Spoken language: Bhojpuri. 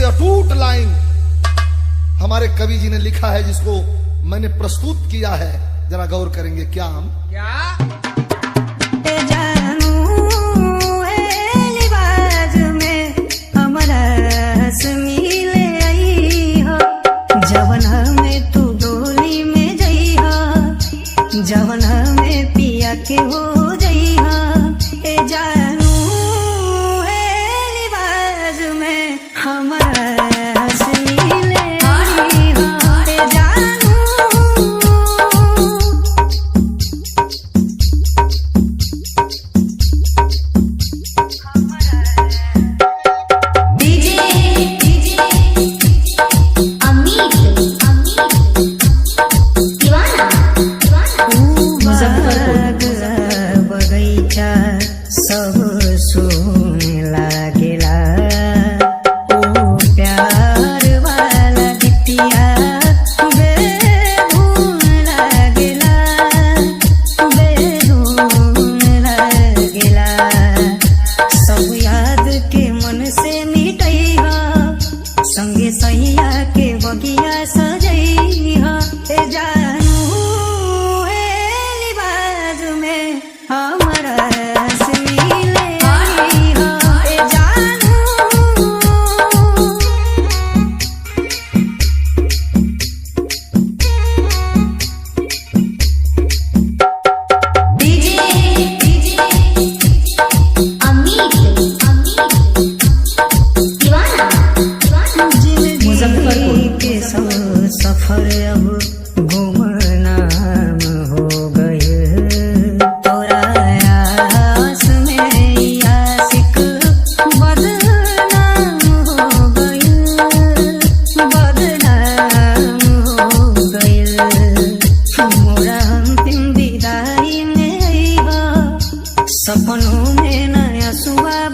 अटूट लाइन हमारे कवि जी ने लिखा है, जिसको मैंने प्रस्तुत किया है। जरा गौर करेंगे क्या हम? जवन हमें पिया के हो जइहा ए जानू ए लिबाज में हमारा हंसी ले आई हा ए जानू। बगैचा सब सुने लागेला ओ प्यार वाला गीतिया बेधुन लागेला बेधुन लागेला। सब याद के मन से मिटैहा संगे सैया के बगिया सजैहा ए जानू हमारा हंसी ले आई हा ए जानू। मुजफ्फरपुर के सफर अब गुमनाम हो गए। सपनों में नया सुबह